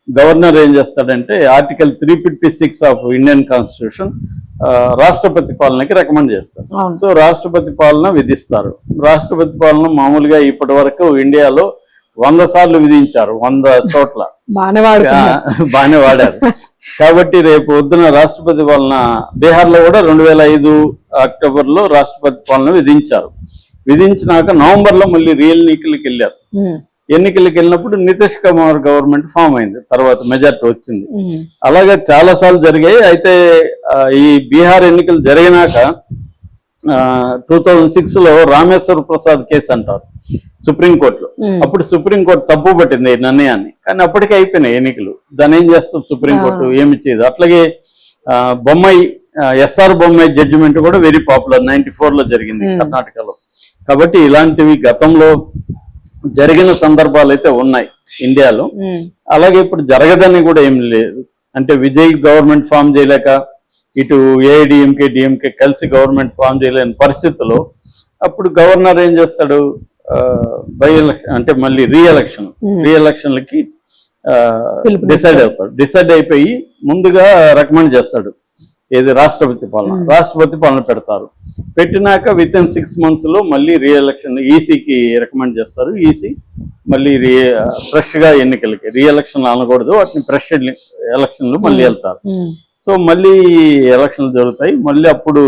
Governor ఏం చేస్తాడంటే article 356 of Indian constitution రాష్ట్రపతి పాలనకి రికమెండ్ చేస్తారు. సో రాష్ట్రపతి పాలన విధిస్తారు. రాష్ట్రపతి పాలన మామూలుగా ఇప్పటి వరకు ఇండియాలో 100 సార్లు విధించారు, 100 చోట్ల బాగానే వాడారు. కాబట్టి రేపు పొద్దున రాష్ట్రపతి పాలన బీహార్లో కూడా 2005 అక్టోబర్లో రాష్ట్రపతి పాలన విధించారు. విధించినాక నవంబర్లో మళ్ళీ ఎన్నికలకు వెళ్ళారు. ఎన్నికలకు వెళ్ళినప్పుడు నితీష్ కుమార్ గవర్నమెంట్ ఫామ్ అయింది, తర్వాత మెజార్టీ వచ్చింది. అలాగే చాలా సార్లు జరిగాయి. అయితే ఈ బీహార్ ఎన్నికలు జరిగినాక 2006లో రామేశ్వర ప్రసాద్ కేసు అంటారు సుప్రీంకోర్టులో. అప్పుడు సుప్రీంకోర్టు తప్పు పట్టింది ఈ నిర్ణయాన్ని, కానీ అప్పటికే అయిపోయినాయి ఎన్నికలు. దాన్ని ఏం చేస్తుంది సుప్రీంకోర్టు, ఏమి చేయదు. అట్లాగే బొమ్మాయి ఎస్ఆర్ బొమ్మాయి జడ్జిమెంట్ కూడా వెరీ పాపులర్, 94లో జరిగింది కర్ణాటకలో. కాబట్టి ఇలాంటివి గతంలో జరిగిన సందర్భాలు అయితే ఉన్నాయి ఇండియాలో. అలాగే ఇప్పుడు జరగదని కూడా ఏం లేదు. అంటే విజయ్ గవర్నమెంట్ ఫామ్ చేయలేక ఇటు ఏఐడిఎంకే డిఎంకే కలిసి గవర్నమెంట్ ఫామ్ చేయలేని పరిస్థితుల్లో అప్పుడు గవర్నర్ ఏం చేస్తాడు, అంటే మళ్ళీ రీఎలక్షన్లకి డిసైడ్ అవుతాడు. డిసైడ్ అయిపోయి ముందుగా రికమెండ్ చేస్తాడు ఏది రాష్ట్రపతి పాలన పెడతారు. పెట్టినాక విత్ ఇన్ 6 months మళ్ళీ రీఎలక్షన్ ఈసీకి రికమెండ్ చేస్తారు. ఈసీ మళ్ళీ ఫ్రెష్ గా ఎన్నికలకి రీఎలక్షన్ అనకూడదు, వాటిని ఫ్రెష్ ఎలక్షన్లు మళ్ళీ వెళ్తారు. సో మళ్ళీ ఎలక్షన్లు జరుగుతాయి, మళ్ళీ అప్పుడు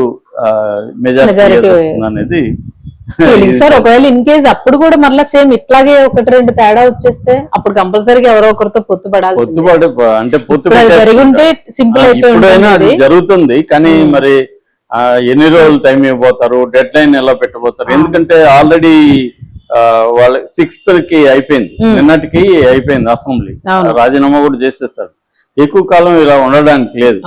మెజారిటీ అనేది సార్. ఒకవేళ ఇన్ కేస్ అప్పుడు కూడా మళ్ళీ సేమ్ ఇట్లాగే 1-2 తేడా వచ్చేస్తే అప్పుడు కంపల్సరీగా ఎవరో ఒకరితో పొత్తు అంటే జరుగుంటే సింపుల్ అయిపోయింది జరుగుతుంది. కానీ మరి ఎన్ని రోజులు టైం ఇవ్వబోతారు, డెడ్ లైన్ ఎలా పెట్టబోతారు? ఎందుకంటే ఆల్రెడీ వాళ్ళ 6th అయిపోయింది, నిన్నటికి అయిపోయింది అసెంబ్లీ, రాజీనామా కూడా చేసేస్తారు. ఎక్కువ కాలం ఇలా ఉండడానికి లేదు.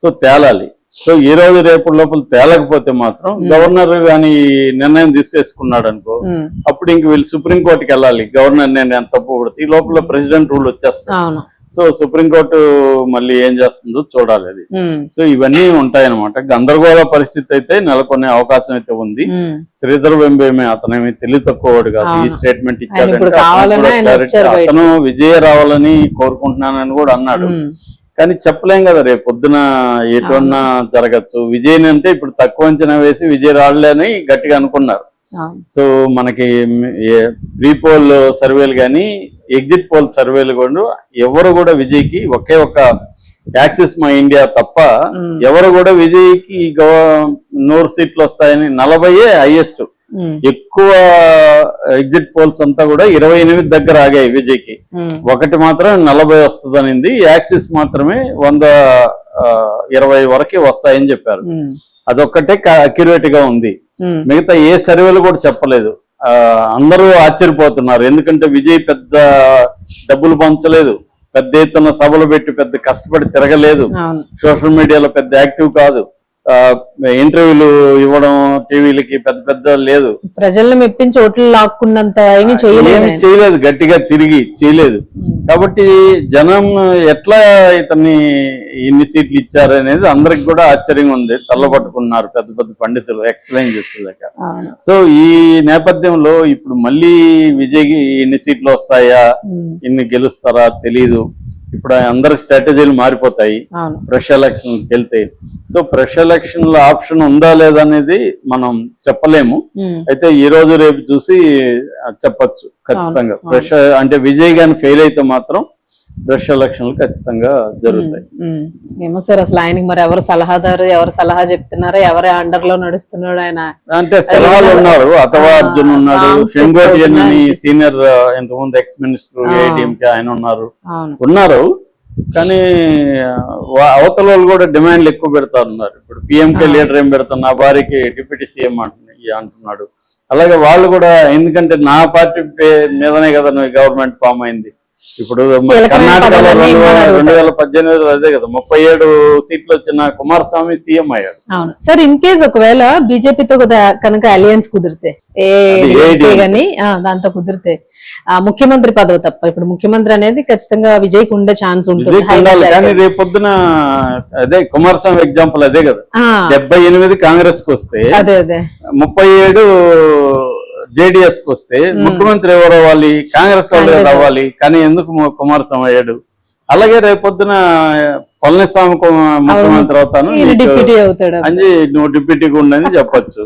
సో తేలాలి. సో ఈ రోజు రేపు లోపల తేలకపోతే మాత్రం గవర్నర్ గాని నిర్ణయం తీసేసుకున్నాడు అనుకో, అప్పుడు ఇంక వీళ్ళు సుప్రీంకోర్టుకి వెళ్ళాలి. గవర్నర్ నిర్ణయం తప్పు పడితే ఈ లోపల ప్రెసిడెంట్ రూల్ వచ్చేస్తాయి. సో సుప్రీంకోర్టు మళ్ళీ ఏం చేస్తుందో చూడాలి అది. సో ఇవన్నీ ఉంటాయన్నమాట. గందరగోళ పరిస్థితి అయితే నెలకొనే అవకాశం అయితే ఉంది. శ్రీధర్ వెంబేమే అతనేమి తెలివి తక్కువవాడు కాదు. ఈ స్టేట్మెంట్ ఇచ్చాడంటే అతను విజయ రావాలని కోరుకుంటున్నానని కూడా అన్నాడు. కానీ చెప్పలేం కదా, రేపు పొద్దున ఎటున్నా జరగచ్చు. విజయ్ అంటే ఇప్పుడు తక్కువ అంచనా వేసి విజయ్ రాళ్ళని గట్టిగా అనుకున్నారు. సో మనకి ప్రీ పోల్ సర్వేలు కానీ ఎగ్జిట్ పోల్ సర్వేలు కూడా ఎవరు కూడా విజయ్కి ఒకే ఒక యాక్సిస్ మా ఇండియా తప్ప ఎవరు కూడా విజయ్కి 100 సీట్లు వస్తాయని 40 హైయెస్ట్. ఎక్కువ ఎగ్జిట్ పోల్స్ అంతా కూడా 28 దగ్గర ఆగాయి విజయ్కి. ఒకటి మాత్రం 40 వస్తుందనింది. యాక్సిస్ మాత్రమే 120 వరకు వస్తాయని చెప్పారు. అదొక్కటే అక్యురేట్ గా ఉంది. మిగతా ఏ సర్వేలు కూడా చెప్పలేదు. అందరూ ఆశ్చర్యపోతున్నారు. ఎందుకంటే విజయ్ పెద్ద డబ్బులు పంచలేదు, పెద్ద ఎత్తున సభలు పెట్టి పెద్ద కష్టపడి తిరగలేదు, సోషల్ మీడియాలో పెద్ద యాక్టివ్ కాదు, ఇంటర్వ్యూలు ఇవ్వడం టీవీలకి పెద్ద లేదు, ప్రజల్ని మెప్పించి ఓట్లు లాక్కున్నంత ఏమీ చేయలేదు, గట్టిగా తిరిగి చేయలేదు. కాబట్టి జనం ఎట్లా ఇతన్ని ఇన్ని సీట్లు ఇచ్చారు అనేది అందరికి కూడా ఆశ్చర్యంగా ఉంది. తల్లబట్టుకున్నారు పెద్ద పండితులు ఎక్స్ప్లెయిన్ చేసేదాకా. సో ఈ నేపథ్యంలో ఇప్పుడు మళ్ళీ విజయ్కి ఇన్ని సీట్లు వస్తాయా, ఇన్ని గెలుస్తారా తెలీదు. ఇప్పుడు అందరి స్ట్రాటజీలు మారిపోతాయి ఫ్రెష్ ఎలక్షన్కి వెళ్తే. సో ఫ్రెష్ ఎలక్షన్ల ఆప్షన్ ఉందా లేదా అనేది మనం చెప్పలేము. అయితే ఈ రోజు రేపు చూసి చెప్పచ్చు ఖచ్చితంగా. ఫ్రెష్ అంటే విజయ్ గాని ఫెయిల్ అయితే మాత్రం ఫ్రెష్ ఎలక్షన్లు ఖచ్చితంగా జరుగుతాయి. ఏమో సార్, అసలు ఆయనకి మరి ఎవరు సలహాదారు, ఎవరు సలహా చెప్తున్నారో, ఎవరి అండర్ లో నడుస్తున్నాడు ఆయన అంటే సలహాలు ఉన్నారు. అథవా అర్జున్ ఉన్నాడు, షెంగోటియన్ అని సీనియర్ ఇంతకుముందు ఎక్స్ మినిస్టర్ ఏఐడిఎంకే ఆయన ఉన్నారు. కానీ అవతల వాళ్ళు కూడా డిమాండ్లు ఎక్కువ పెడతా ఉన్నారు. ఇప్పుడు పిఎంకే లీడర్ ఏం పెడతారు, నా భార్యకి డిప్యూటీ సీఎం అంటున్నాడు. అలాగే వాళ్ళు కూడా, ఎందుకంటే నా పార్టీ మీదనే కదా గవర్నమెంట్ ఫామ్ అయింది. ఇప్పుడు కర్ణాటకలో 2018 అదే కదా 37 సీట్లు వచ్చిన కుమారస్వామి సీఎం అయ్యాడు. సార్ ఇన్ కేస్ ఒకవేళ బీజేపీతో కనుక అలయన్స్ కుదిరితే, గానీ దాంతో కుదిరితే ముఖ్యమంత్రి పదవి తప్ప ఇప్పుడు ముఖ్యమంత్రి అనేది ఖచ్చితంగా విజయ్ కు ఉండే ఛాన్స్ ఉంటుంది. కానీ రేపు పొద్దున అదే కుమారస్వామి ఎగ్జాంపుల్ అదే కదా, 78 కాంగ్రెస్ కు వస్తే 37 జేడీఎస్ కు వస్తే ముఖ్యమంత్రి ఎవరు అవ్వాలి? కాంగ్రెస్ వాళ్ళు అవ్వాలి. కానీ ఎందుకు కుమారస్వామి అయ్యాడు? అలాగే రేపొద్దున పళనిస్వామి ముఖ్యమంత్రి అవుతాను ఈయన డిప్యూటీ అవుతాడు అని నువ్వు డిప్యూటీగా ఉండని చెప్పొచ్చు.